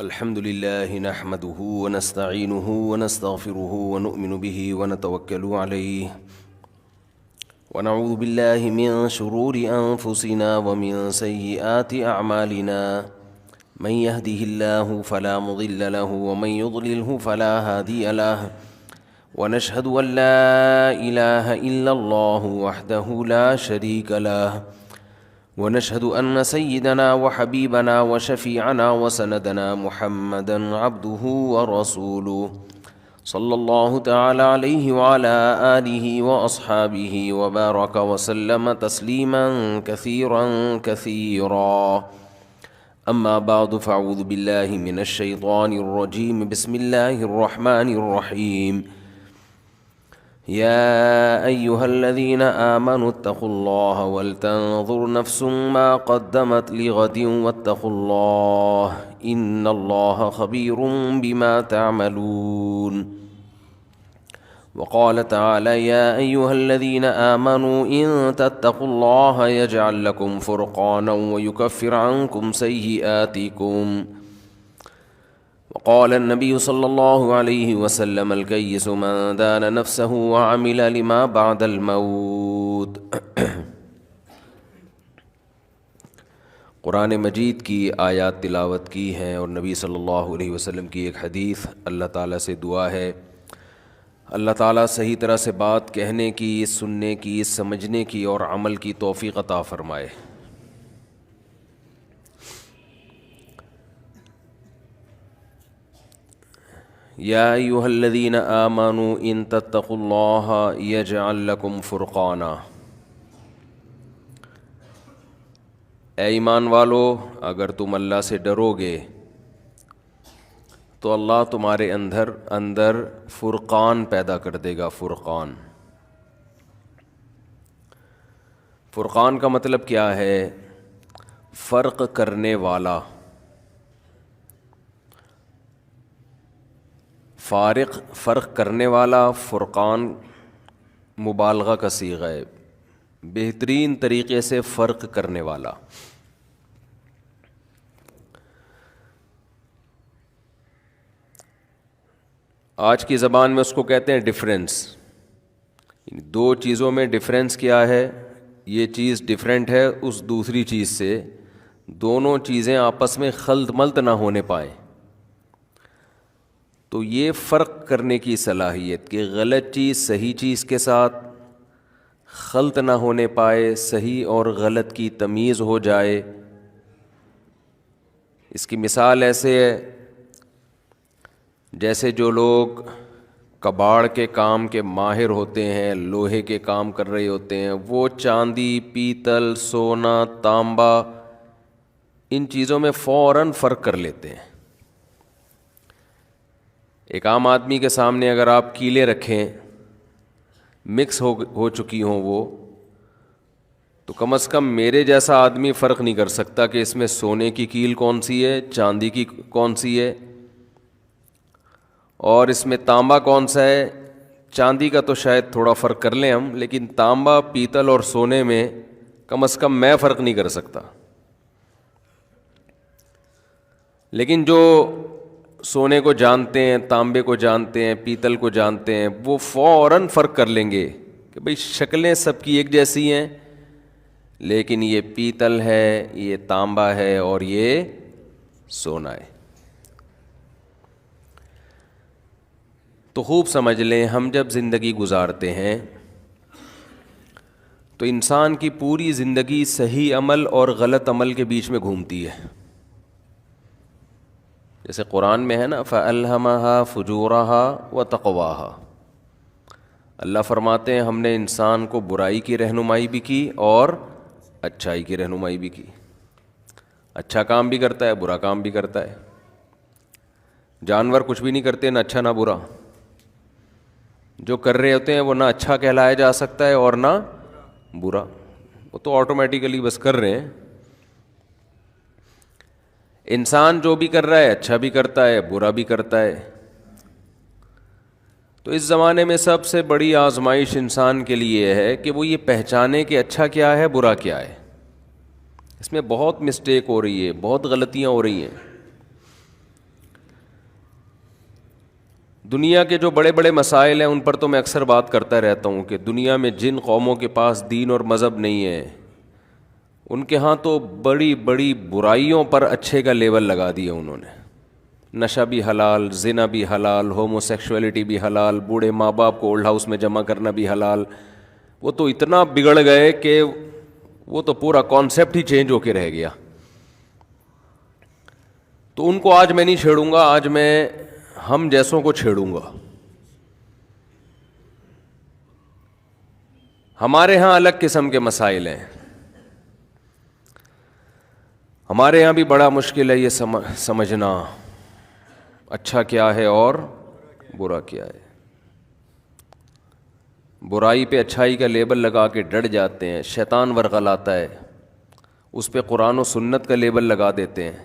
الحمد لله نحمده ونستعينه ونستغفره ونؤمن به ونتوكل عليه ونعوذ بالله من شرور أنفسنا ومن سيئات أعمالنا من يهده الله فلا مضل له ومن يضلله فلا هادي له ونشهد أن لا إله إلا الله وحده لا شريك له ونشهد أن سيدنا وحبيبنا وشفيعنا وسندنا محمدًا عبده ورسوله صلى الله تعالى عليه وعلى آله وأصحابه وبارك وسلم تسليمًا كثيرًا كثيرًا. أما بعد فأعوذ بالله من الشيطان الرجيم. بسم الله الرحمن الرحيم. يا أيها الذين آمنوا اتقوا الله ولتنظر نفس ما قدمت لغد واتقوا الله إن الله خبير بما تعملون. وقال تعالى يا أيها الذين آمنوا إن تتقوا الله يجعل لكم فرقانا ويكفر عنكم سيئاتكم. وقال النبي صلى الله عليه وسلم الكيس من دان نفسه وعمل لما بعد الموت. قرآن مجید کی آیات تلاوت کی ہیں اور نبی صلی اللہ علیہ وسلم کی ایک حدیث. اللہ تعالیٰ سے دعا ہے اللہ تعالیٰ صحیح طرح سے بات کہنے کی، سننے کی، سمجھنے کی اور عمل کی توفیق عطا فرمائے. یا ایھا الذین آمنوا ان تتقوا اللہ یجعل لکم فرقانا. اے ایمان والو، اگر تم اللہ سے ڈرو گے تو اللہ تمہارے اندر فرقان پیدا کر دے گا. فرقان کا مطلب کیا ہے؟ فرق کرنے والا. فرق کرنے والا. فرقان مبالغہ کا صیغہ ہے، بہترین طریقے سے فرق کرنے والا. آج کی زبان میں اس کو کہتے ہیں ڈفرینس. دو چیزوں میں ڈفرینس کیا ہے؟ یہ چیز ڈفرینٹ ہے اس دوسری چیز سے، دونوں چیزیں آپس میں خلط ملط نہ ہونے پائیں. تو یہ فرق کرنے کی صلاحیت کہ غلط چیز صحیح چیز کے ساتھ خلط نہ ہونے پائے، صحیح اور غلط کی تمیز ہو جائے. اس کی مثال ایسے ہے جیسے جو لوگ کباڑ کے کام کے ماہر ہوتے ہیں، لوہے کے کام کر رہے ہوتے ہیں، وہ چاندی، پیتل، سونا، تانبا ان چیزوں میں فوراً فرق کر لیتے ہیں. ایک عام آدمی کے سامنے اگر آپ کیلیں رکھیں، مکس ہو چکی ہوں وہ، تو کم از کم میرے جیسا آدمی فرق نہیں کر سکتا کہ اس میں سونے کی کیل کون سی ہے، چاندی کی کون سی ہے، اور اس میں تانبا کون سا ہے. چاندی کا تو شاید تھوڑا فرق کر لیں ہم، لیکن تانبا، پیتل اور سونے میں کم از کم میں فرق نہیں کر سکتا. لیکن جو سونے کو جانتے ہیں، تانبے کو جانتے ہیں، پیتل کو جانتے ہیں، وہ فوراً فرق کر لیں گے کہ بھئی شکلیں سب کی ایک جیسی ہیں، لیکن یہ پیتل ہے، یہ تانبا ہے اور یہ سونا ہے. تو خوب سمجھ لیں، ہم جب زندگی گزارتے ہیں تو انسان کی پوری زندگی صحیح عمل اور غلط عمل کے بیچ میں گھومتی ہے. جیسے قرآن میں ہے نا فَأَلْهَمَهَا فُجُورَهَا وَتَقْوَاهَا. اللہ فرماتے ہیں ہم نے انسان کو برائی کی رہنمائی بھی کی اور اچھائی کی رہنمائی بھی کی. اچھا کام بھی کرتا ہے، برا کام بھی کرتا ہے. جانور کچھ بھی نہیں کرتے، نہ اچھا نہ برا. جو کر رہے ہوتے ہیں وہ نہ اچھا کہلایا جا سکتا ہے اور نہ برا، وہ تو آٹومیٹیکلی بس کر رہے ہیں. انسان جو بھی کر رہا ہے اچھا بھی کرتا ہے، برا بھی کرتا ہے. تو اس زمانے میں سب سے بڑی آزمائش انسان کے لیے ہے کہ وہ یہ پہچانے کہ اچھا کیا ہے، برا کیا ہے. اس میں بہت مسٹیک ہو رہی ہے، بہت غلطیاں ہو رہی ہیں. دنیا کے جو بڑے بڑے مسائل ہیں ان پر تو میں اکثر بات کرتا رہتا ہوں کہ دنیا میں جن قوموں کے پاس دین اور مذہب نہیں ہے ان کے ہاں تو بڑی بڑی برائیوں پر اچھے کا لیبل لگا دیا انہوں نے. نشہ بھی حلال، زنا بھی حلال، ہومو سیکشولیٹی بھی حلال، بوڑھے ماں باپ کو اولڈ ہاؤس میں جمع کرنا بھی حلال. وہ تو اتنا بگڑ گئے کہ وہ تو پورا کانسیپٹ ہی چینج ہو کے رہ گیا. تو ان کو آج میں نہیں چھیڑوں گا، آج میں ہم جیسوں کو چھیڑوں گا. ہمارے ہاں الگ قسم کے مسائل ہیں. ہمارے ہاں بھی بڑا مشکل ہے یہ سمجھنا اچھا کیا ہے اور برا کیا ہے. برائی پہ اچھائی کا لیبل لگا کے ڈٹ جاتے ہیں. شیطان ورغلاتا ہے، اس پہ قرآن و سنت کا لیبل لگا دیتے ہیں.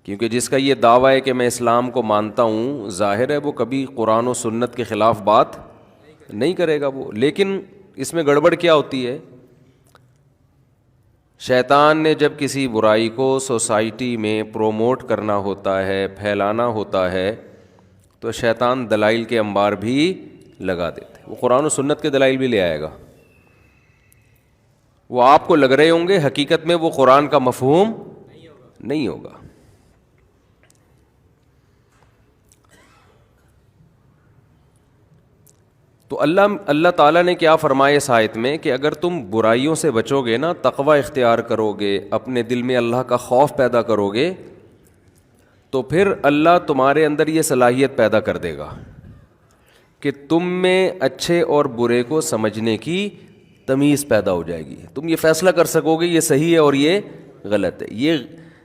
کیونکہ جس کا یہ دعویٰ ہے کہ میں اسلام کو مانتا ہوں، ظاہر ہے وہ کبھی قرآن و سنت کے خلاف بات نہیں کرے گا وہ. لیکن اس میں گڑبڑ کیا ہوتی ہے؟ شیطان نے جب کسی برائی کو سوسائٹی میں پروموٹ کرنا ہوتا ہے، پھیلانا ہوتا ہے، تو شیطان دلائل کے انبار بھی لگا دیتے. وہ قرآن و سنت کے دلائل بھی لے آئے گا. وہ آپ کو لگ رہے ہوں گے، حقیقت میں وہ قرآن کا مفہوم نہیں ہوگا. تو اللہ تعالیٰ نے کیا فرمایا اس آیت میں کہ اگر تم برائیوں سے بچو گے نا، تقوی اختیار کرو گے، اپنے دل میں اللہ کا خوف پیدا کرو گے، تو پھر اللہ تمہارے اندر یہ صلاحیت پیدا کر دے گا کہ تم میں اچھے اور برے کو سمجھنے کی تمیز پیدا ہو جائے گی. تم یہ فیصلہ کر سکو گے یہ صحیح ہے اور یہ غلط ہے. یہ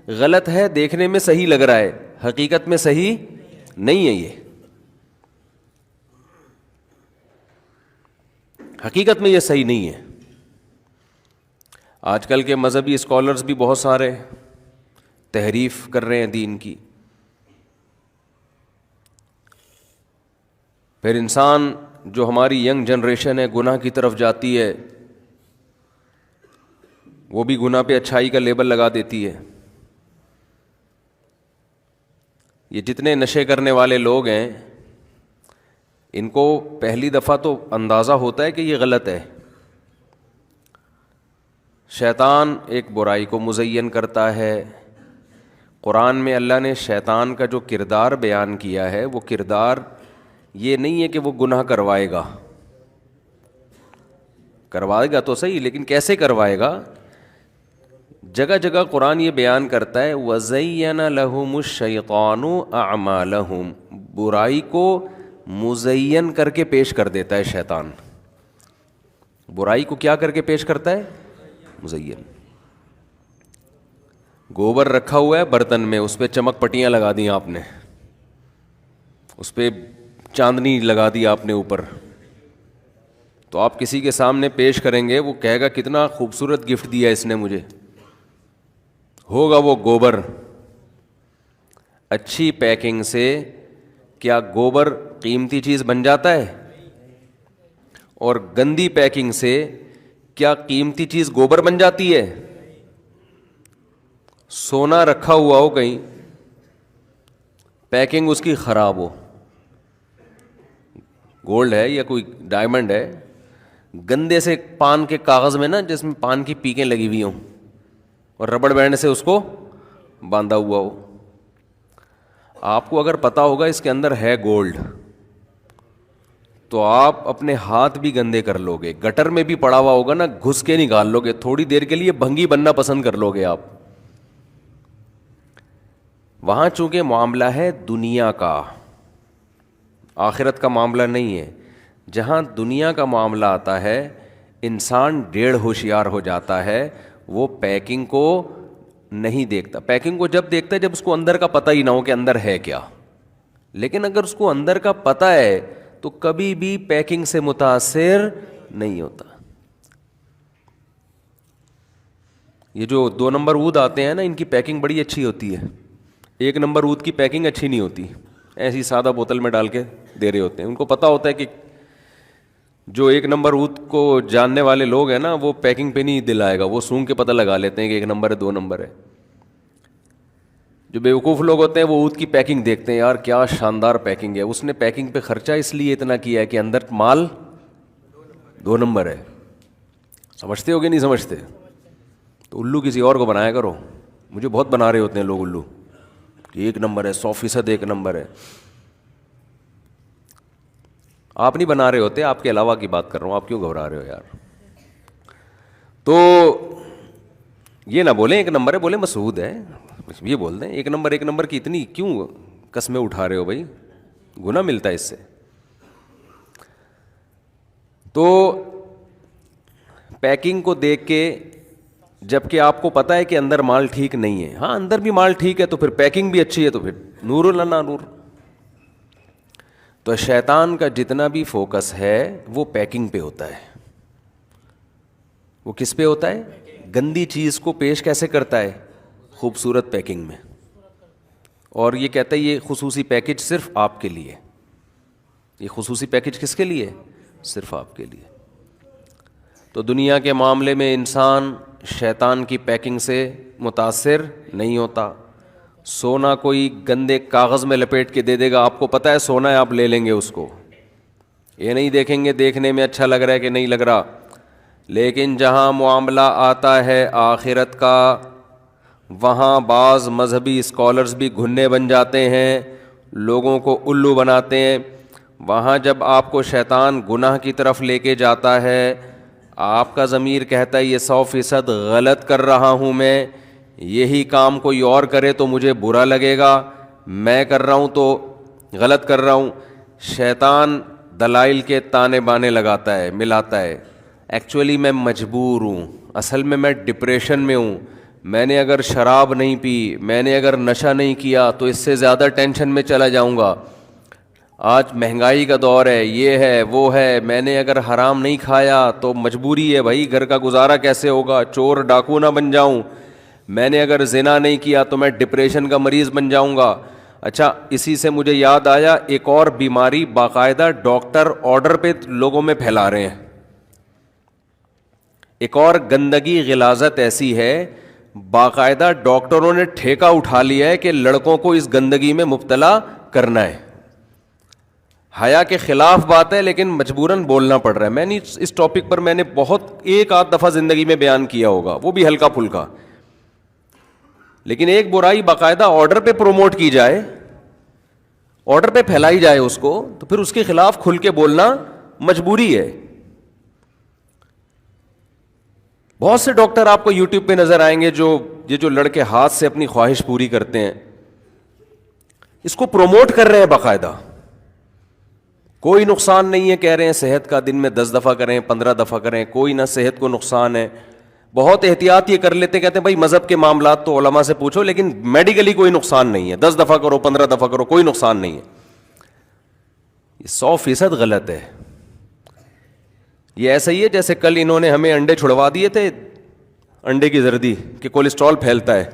غلط ہے دیکھنے میں صحیح لگ رہا ہے، حقیقت میں صحیح نہیں ہے. یہ حقیقت میں یہ صحیح نہیں ہے. آج کل کے مذہبی اسکالرز بھی بہت سارے تحریف کر رہے ہیں دین کی. پھر انسان جو ہماری ینگ جنریشن ہے گناہ کی طرف جاتی ہے، وہ بھی گناہ پہ اچھائی کا لیبل لگا دیتی ہے. یہ جتنے نشے کرنے والے لوگ ہیں ان کو پہلی دفعہ تو اندازہ ہوتا ہے کہ یہ غلط ہے. شیطان ایک برائی کو مزین کرتا ہے. قرآن میں اللہ نے شیطان کا جو کردار بیان کیا ہے وہ کردار یہ نہیں ہے کہ وہ گناہ کروائے گا تو صحیح، لیکن کیسے کروائے گا؟ جگہ جگہ قرآن یہ بیان کرتا ہے وَزَيَّنَ لَهُمُ الشَّيْطَانُ أَعْمَالَهُمْ. برائی کو مزین کر کے پیش کر دیتا ہے شیطان. برائی کو کیا کر کے پیش کرتا ہے؟ مزین. گوبر رکھا ہوا ہے برتن میں، اس پہ چمک پٹیاں لگا دی آپ نے، اس پہ چاندنی لگا دی آپ نے اوپر، تو آپ کسی کے سامنے پیش کریں گے، وہ کہے گا کتنا خوبصورت گفٹ دیا اس نے مجھے. ہوگا وہ گوبر. اچھی پیکنگ سے کیا گوبر قیمتی چیز بن جاتا ہے؟ اور گندی پیکنگ سے کیا قیمتی چیز گوبر بن جاتی ہے؟ سونا رکھا ہوا ہو کہیں، پیکنگ اس کی خراب ہو، گولڈ ہے یا کوئی ڈائمنڈ ہے، گندے سے پان کے کاغذ میں نا جس میں پان کی پیکیں لگی ہوئی ہوں اور ربڑ بینڈ سے اس کو باندھا ہوا ہو، آپ کو اگر پتا ہوگا اس کے اندر ہے گولڈ تو آپ اپنے ہاتھ بھی گندے کر لو گے. گٹر میں بھی پڑا ہوا ہوگا نا، گھس کے نکال لو گے، تھوڑی دیر کے لیے بھنگی بننا پسند کر لو گے آپ. وہاں چونکہ معاملہ ہے دنیا کا، آخرت کا معاملہ نہیں ہے. جہاں دنیا کا معاملہ آتا ہے انسان ڈیڑھ ہوشیار ہو جاتا ہے. وہ پیکنگ کو نہیں دیکھتا. پیکنگ کو جب دیکھتا ہے جب اس کو اندر کا پتہ ہی نہ ہو کہ اندر ہے کیا. لیکن اگر اس کو اندر کا پتہ ہے تو کبھی بھی پیکنگ سے متاثر نہیں ہوتا. یہ جو 2 نمبر اود آتے ہیں نا، ان کی پیکنگ بڑی اچھی ہوتی ہے. 1 نمبر اود کی پیکنگ اچھی نہیں ہوتی، ایسی سادہ بوتل میں ڈال کے دے رہے ہوتے ہیں. ان کو پتہ ہوتا ہے کہ جو 1 نمبر اود کو جاننے والے لوگ ہیں نا وہ پیکنگ پہ نہیں دلائے گا، وہ سونگ کے پتہ لگا لیتے ہیں کہ 1 نمبر ہے 2 نمبر ہے. جو بیوقوف لوگ ہوتے ہیں وہ اود کی پیکنگ دیکھتے ہیں، یار کیا شاندار پیکنگ ہے، اس نے پیکنگ پہ خرچہ اس لیے اتنا کیا ہے کہ اندر مال 2 نمبر ہے. سمجھتے ہو کہ نہیں سمجھتے؟ تو الو کسی اور کو بنایا کرو. مجھے بہت بنا رہے ہوتے ہیں لوگ الو کہ 1 نمبر ہے، 100% 1 نمبر ہے. آپ نہیں بنا رہے ہوتے، آپ کے علاوہ کی بات کر رہا ہوں، آپ کیوں گھبرا رہے ہو یار؟ تو یہ نہ بولیں 1 نمبر ہے، بولیں مسعود ہے، یہ بول دیں 1 نمبر 1 نمبر کی اتنی کیوں قسمیں اٹھا رہے ہو بھائی؟ گناہ ملتا ہے اس سے. تو پیکنگ کو دیکھ کے، جب کہ آپ کو پتا ہے کہ اندر مال ٹھیک نہیں ہے، ہاں اندر بھی مال ٹھیک ہے تو پھر پیکنگ بھی اچھی ہے تو پھر نور لنا نور. تو شیطان کا جتنا بھی فوکس ہے وہ پیکنگ پہ ہوتا ہے. وہ کس پہ ہوتا ہے؟ گندی چیز کو پیش کیسے کرتا ہے؟ خوبصورت پیکنگ میں. اور یہ کہتا ہے یہ خصوصی پیکج صرف آپ کے لیے. یہ خصوصی پیکج کس کے لیے؟ صرف آپ کے لیے. تو دنیا کے معاملے میں انسان شیطان کی پیکنگ سے متاثر نہیں ہوتا. سونا کوئی گندے کاغذ میں لپیٹ کے دے دے گا، آپ کو پتہ ہے سونا ہے، آپ لے لیں گے اس کو. یہ نہیں دیکھیں گے دیکھنے میں اچھا لگ رہا ہے کہ نہیں لگ رہا. لیکن جہاں معاملہ آتا ہے آخرت کا، وہاں بعض مذہبی اسکالرز بھی گھنے بن جاتے ہیں، لوگوں کو الو بناتے ہیں. وہاں جب آپ کو شیطان گناہ کی طرف لے کے جاتا ہے، آپ کا ضمیر کہتا ہے یہ 100% غلط کر رہا ہوں میں، یہی کام کوئی اور کرے تو مجھے برا لگے گا، میں کر رہا ہوں تو غلط کر رہا ہوں. شیطان دلائل کے تانے بانے لگاتا ہے، ملاتا ہے. ایکچولی میں مجبور ہوں، اصل میں ڈپریشن میں ہوں، میں نے اگر شراب نہیں پی، میں نے اگر نشہ نہیں کیا تو اس سے زیادہ ٹینشن میں چلا جاؤں گا. آج مہنگائی کا دور ہے، یہ ہے وہ ہے، میں نے اگر حرام نہیں کھایا تو مجبوری ہے بھائی، گھر کا گزارا کیسے ہوگا، چور ڈاکو نہ بن جاؤں. میں نے اگر زنا نہیں کیا تو میں ڈپریشن کا مریض بن جاؤں گا. اچھا اسی سے مجھے یاد آیا ایک اور بیماری باقاعدہ ڈاکٹر آرڈر پہ لوگوں میں پھیلا رہے ہیں. ایک اور گندگی غلاظت ایسی ہے، باقاعدہ ڈاکٹروں نے ٹھیکہ اٹھا لیا ہے کہ لڑکوں کو اس گندگی میں مبتلا کرنا ہے. حیا کے خلاف بات ہے لیکن مجبوراً بولنا پڑ رہا ہے. میں نے اس ٹاپک پر میں نے بہت 1 آدھ دفعہ زندگی میں بیان کیا ہوگا، وہ بھی ہلکا پھلکا. لیکن ایک برائی باقاعدہ آرڈر پہ پروموٹ کی جائے، آرڈر پہ پھیلائی جائے اس کو، تو پھر اس کے خلاف کھل کے بولنا مجبوری ہے. بہت سے ڈاکٹر آپ کو یوٹیوب پہ نظر آئیں گے جو لڑکے ہاتھ سے اپنی خواہش پوری کرتے ہیں، اس کو پروموٹ کر رہے ہیں باقاعدہ. کوئی نقصان نہیں ہے، کہہ رہے ہیں صحت کا دن میں 10 دفعہ کریں، 15 دفعہ کریں، کوئی نہ صحت کو نقصان ہے. بہت احتیاط یہ کر لیتے ہیں، کہتے ہیں بھائی مذہب کے معاملات تو علماء سے پوچھو، لیکن میڈیکلی کوئی نقصان نہیں ہے، 10 دفعہ کرو، 15 دفعہ کرو، کوئی نقصان نہیں ہے. یہ 100% غلط ہے. یہ ایسا ہی ہے جیسے کل انہوں نے ہمیں انڈے چھڑوا دیے تھے، انڈے کی زردی کہ کولیسٹرول پھیلتا ہے.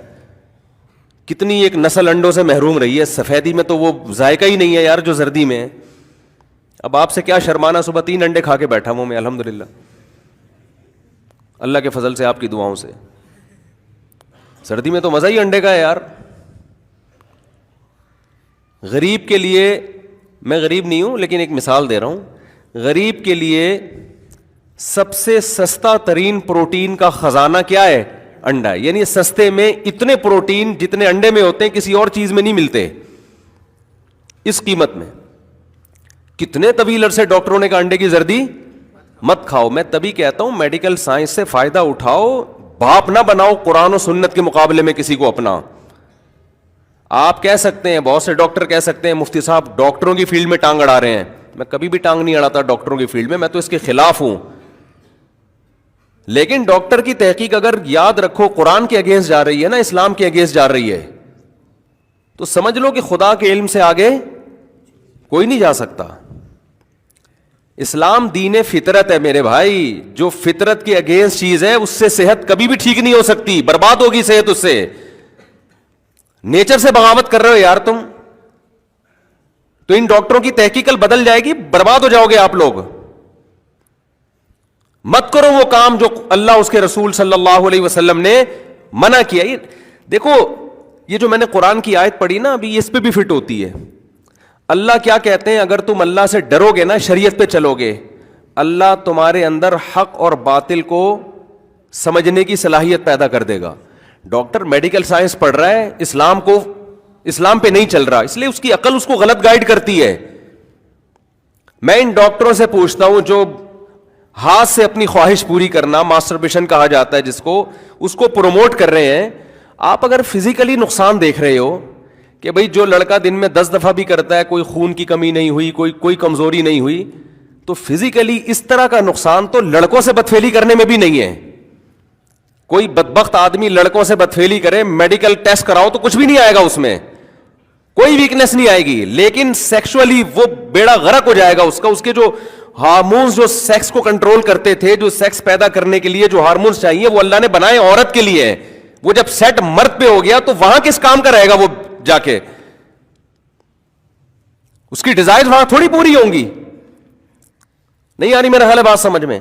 کتنی ایک نسل انڈوں سے محروم رہی ہے. سفیدی میں تو وہ ذائقہ ہی نہیں ہے یار جو زردی میں ہے. اب آپ سے کیا شرمانا، صبح 3 انڈے کھا کے بیٹھا ہوں میں الحمدللہ، اللہ کے فضل سے، آپ کی دعاؤں سے. سردی میں تو مزہ ہی انڈے کا ہے یار. غریب کے لیے، میں غریب نہیں ہوں لیکن ایک مثال دے رہا ہوں، غریب کے لیے سب سے سستا ترین پروٹین کا خزانہ کیا ہے؟ انڈا. یعنی سستے میں اتنے پروٹین جتنے انڈے میں ہوتے ہیں کسی اور چیز میں نہیں ملتے اس قیمت میں. کتنے طویل عرصے ڈاکٹروں نے کہا انڈے کی زردی مت کھاؤ. میں تبھی کہتا ہوں میڈیکل سائنس سے فائدہ اٹھاؤ، باپ نہ بناؤ قرآن و سنت کے مقابلے میں کسی کو اپنا. آپ کہہ سکتے ہیں، بہت سے ڈاکٹر کہہ سکتے ہیں مفتی صاحب ڈاکٹروں کی فیلڈ میں ٹانگ اڑا رہے ہیں. میں کبھی بھی ٹانگ نہیں اڑاتا ڈاکٹروں کی فیلڈ میں، میں تو اس کے خلاف ہوں. لیکن ڈاکٹر کی تحقیق اگر یاد رکھو قرآن کے اگینسٹ جا رہی ہے نا، اسلام کے اگینسٹ جا رہی ہے، تو سمجھ لو کہ خدا کے علم سے آگے کوئی نہیں جا سکتا. اسلام دین فطرت ہے میرے بھائی. جو فطرت کے اگینسٹ چیز ہے اس سے صحت کبھی بھی ٹھیک نہیں ہو سکتی، برباد ہوگی صحت اس سے. نیچر سے بغاوت کر رہے ہو یار تم، تو ان ڈاکٹروں کی تحقیق کل بدل جائے گی، برباد ہو جاؤ گے آپ لوگ. مت کرو وہ کام جو اللہ اس کے رسول صلی اللہ علیہ وسلم نے منع کیا. دیکھو یہ جو میں نے قرآن کی آیت پڑھی نا ابھی، اس پہ بھی فٹ ہوتی ہے. اللہ کیا کہتے ہیں؟ اگر تم اللہ سے ڈرو گے نا، شریعت پہ چلو گے، اللہ تمہارے اندر حق اور باطل کو سمجھنے کی صلاحیت پیدا کر دے گا. ڈاکٹر میڈیکل سائنس پڑھ رہا ہے، اسلام پہ نہیں چل رہا، اس لیے اس کی عقل اس کو غلط گائیڈ کرتی ہے. میں ان ڈاکٹروں سے پوچھتا ہوں جو ہاتھ سے اپنی خواہش پوری کرنا، ماسٹربیشن کہا جاتا ہے جس کو، اس کو پروموٹ کر رہے ہیں. آپ اگر فزیکلی نقصان دیکھ رہے ہو کہ بھئی جو لڑکا دن میں 10 دفعہ بھی کرتا ہے، کوئی خون کی کمی نہیں ہوئی، کوئی کمزوری نہیں ہوئی، تو فزیکلی اس طرح کا نقصان تو لڑکوں سے بدفعلی کرنے میں بھی نہیں ہے. کوئی بدبخت آدمی لڑکوں سے بدفعلی کرے، میڈیکل ٹیسٹ کراؤ تو کچھ بھی نہیں آئے گا، اس میں کوئی ویکنس نہیں آئے گی، لیکن سیکشولی وہ بیڑا غرق ہو جائے گا اس کا. اس کے جو ہارمونز جو سیکس کو کنٹرول کرتے تھے، جو سیکس پیدا کرنے کے لیے جو ہارمونز چاہیے، وہ اللہ نے بنائے عورت کے لیے. وہ جب سیٹ مرد پہ ہو گیا تو وہاں کس کام کا رہے گا؟ وہ جا کے اس کی ڈیزائر وہاں تھوڑی پوری ہوں گی. نہیں آ رہی میرا حال ہے بات سمجھ میں؟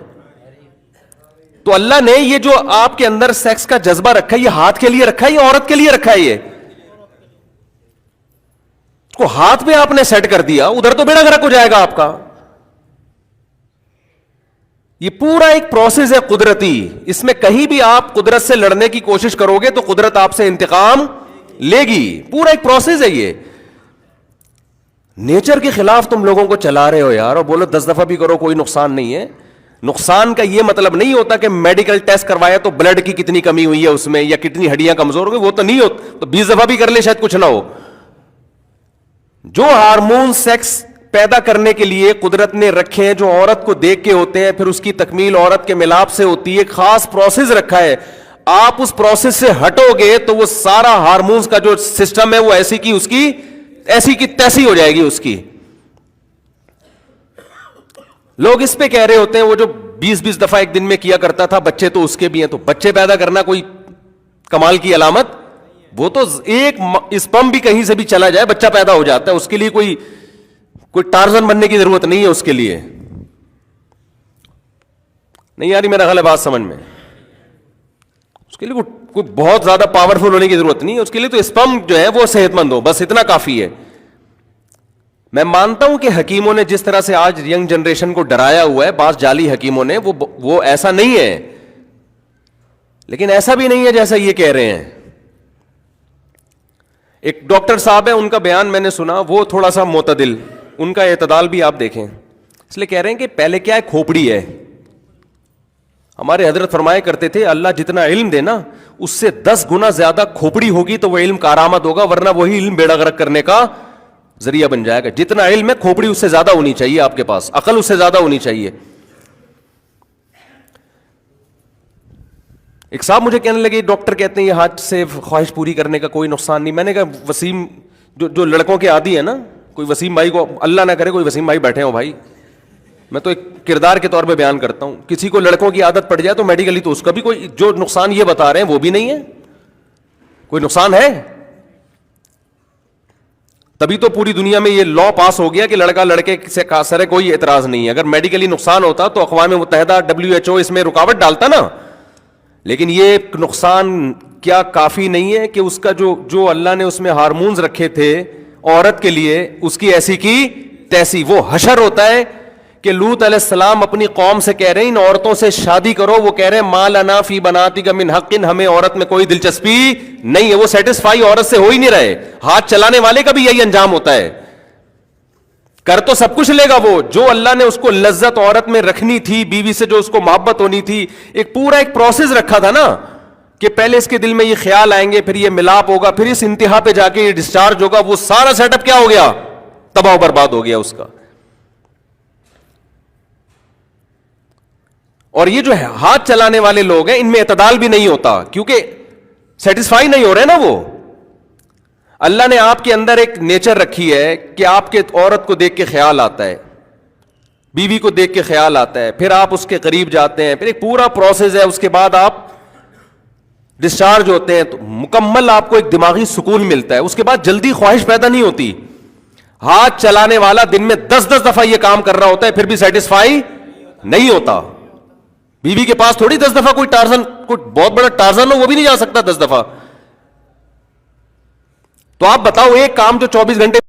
تو اللہ نے یہ جو آپ کے اندر سیکس کا جذبہ رکھا ہے، یہ ہاتھ کے لیے رکھا ہے یا عورت کے لیے رکھا ہے؟ یہ کو ہاتھ پہ آپ نے سیٹ کر دیا، ادھر تو بیڑا غرق ہو جائے گا آپ کا. یہ پورا ایک پروسیس ہے قدرتی. اس میں کہیں بھی آپ قدرت سے لڑنے کی کوشش کرو گے تو قدرت آپ سے انتقام لے گی. پورا ایک پروسیس ہے یہ. نیچر کے خلاف تم لوگوں کو چلا رہے ہو یار، اور بولو 10 دفعہ بھی کرو کوئی نقصان نہیں ہے. نقصان کا یہ مطلب نہیں ہوتا کہ میڈیکل ٹیسٹ کروایا تو بلڈ کی کتنی کمی ہوئی ہے اس میں، یا کتنی ہڈیاں کمزور ہو گئی، وہ تو نہیں ہوتا. تو 20 دفعہ بھی کر لے شاید کچھ نہ ہو. جو ہارمون سیکس پیدا کرنے کے لیے قدرت نے رکھے ہیں، جو عورت کو دیکھ کے ہوتے ہیں، پھر اس کی تکمیل عورت کے ملاپ سے ہوتی ہے، ایک خاص پروسیس رکھا ہے. آپ اس پروسیس سے ہٹو گے تو وہ سارا ہارمونز کا جو سسٹم ہے وہ ایسی کی تیسی ہو جائے گی اس کی. لوگ اس پہ کہہ رہے ہوتے ہیں وہ جو 20 دفعہ ایک دن میں کیا کرتا تھا، بچے تو اس کے بھی ہیں. تو بچے پیدا کرنا کوئی کمال کی علامت؟ وہ تو ایک اسپم بھی کہیں سے بھی چلا جائے بچہ پیدا ہو جاتا ہے. اس کے لیے کوئی ٹارزن بننے کی ضرورت نہیں ہے اس کے لیے. نہیں یاری میرا غلط بات سمجھ میں؟ اس کے لیے کوئی بہت زیادہ پاورفل ہونے کی ضرورت نہیں ہے. اس کے لیے تو اسپم جو ہے وہ صحت مند ہو، بس اتنا کافی ہے. میں مانتا ہوں کہ حکیموں نے جس طرح سے آج ینگ جنریشن کو ڈرایا ہوا ہے، بعض جعلی حکیموں نے، وہ ایسا نہیں ہے، لیکن ایسا بھی نہیں ہے جیسا یہ کہہ رہے ہیں. ایک ڈاکٹر صاحب ہے، ان کا بیان میں نے سنا، وہ تھوڑا سا معتدل، ان کا اعتدال بھی آپ دیکھیں. اس لیے کہہ رہے ہیں کہ پہلے کیا ہے، کھوپڑی ہے. ہمارے حضرت فرمایا کرتے تھے اللہ جتنا علم دے نا اس سے 10 گنا زیادہ کھوپڑی ہوگی تو وہ علم کارآمد ہوگا، ورنہ وہی علم بیڑا غرق کرنے کا ذریعہ بن جائے گا. جتنا علم ہے کھوپڑی اس سے زیادہ ہونی چاہیے آپ کے پاس، عقل اس سے زیادہ ہونی چاہیے. ایک صاحب مجھے کہنے لگے ڈاکٹر کہتے ہیں یہ ہاتھ سے خواہش پوری کرنے کا کوئی نقصان نہیں. میں نے کہا وسیم جو لڑکوں کے عادی ہے نا، کوئی وسیم بھائی کو اللہ نہ کرے کوئی وسیم بھائی بیٹھے ہو بھائی، میں تو ایک کردار کے طور پہ بیان کرتا ہوں، کسی کو لڑکوں کی عادت پڑ جائے تو میڈیکلی تو اس کا بھی کوئی جو نقصان یہ بتا رہے ہیں وہ بھی نہیں ہے، کوئی نقصان ہے. تبھی تو پوری دنیا میں یہ لا پاس ہو گیا کہ لڑکا لڑکے سے سرے کوئی اعتراض نہیں ہے. اگر میڈیکلی نقصان ہوتا تو اقوام متحدہ WHO اس میں رکاوٹ ڈالتا نا. لیکن یہ نقصان کیا کافی نہیں ہے کہ اس کا جو اللہ نے اس میں ہارمونز رکھے تھے عورت کے لیے، اس کی ایسی کی تیسی. وہ حشر ہوتا ہے کہ لوط علیہ السلام اپنی قوم سے کہہ رہے ہیں ان عورتوں سے شادی کرو، وہ کہہ رہے ہیں ما لنا فی بناتک من حق، ہمیں عورت میں کوئی دلچسپی نہیں ہے. وہ سیٹسفائی عورت سے ہو ہی نہیں رہے. ہاتھ چلانے والے کا بھی یہی انجام ہوتا ہے، کر تو سب کچھ لے گا وہ، جو اللہ نے اس کو لذت عورت میں رکھنی تھی، بیوی سے جو اس کو محبت ہونی تھی، ایک پورا ایک پروسیس رکھا تھا نا کہ پہلے اس کے دل میں یہ خیال آئیں گے، پھر یہ ملاپ ہوگا، پھر اس انتہا پہ جا کے یہ ڈسچارج ہوگا. وہ سارا سیٹ اپ کیا ہو گیا؟ تباہ و برباد ہو گیا اس کا. اور یہ جو ہے ہاتھ چلانے والے لوگ ہیں ان میں اعتدال بھی نہیں ہوتا، کیونکہ سیٹسفائی نہیں ہو رہے نا وہ. اللہ نے آپ کے اندر ایک نیچر رکھی ہے کہ آپ کے عورت کو دیکھ کے خیال آتا ہے، بیوی کو دیکھ کے خیال آتا ہے، پھر آپ اس کے قریب جاتے ہیں، پھر ایک پورا پروسیس ہے، اس کے بعد آپ ڈسچارج ہوتے ہیں تو مکمل آپ کو ایک دماغی سکون ملتا ہے. اس کے بعد جلدی خواہش پیدا نہیں ہوتی. ہاتھ چلانے والا دن میں 10 دفعہ یہ کام کر رہا ہوتا ہے پھر بھی سیٹسفائی نہیں ہوتا. بیوی کے پاس تھوڑی 10 دفعہ کوئی ٹارزن، کوئی بہت بڑا ٹارزن ہو وہ بھی نہیں جا سکتا 10 دفعہ. تو آپ بتاؤ ایک کام جو 24 گھنٹے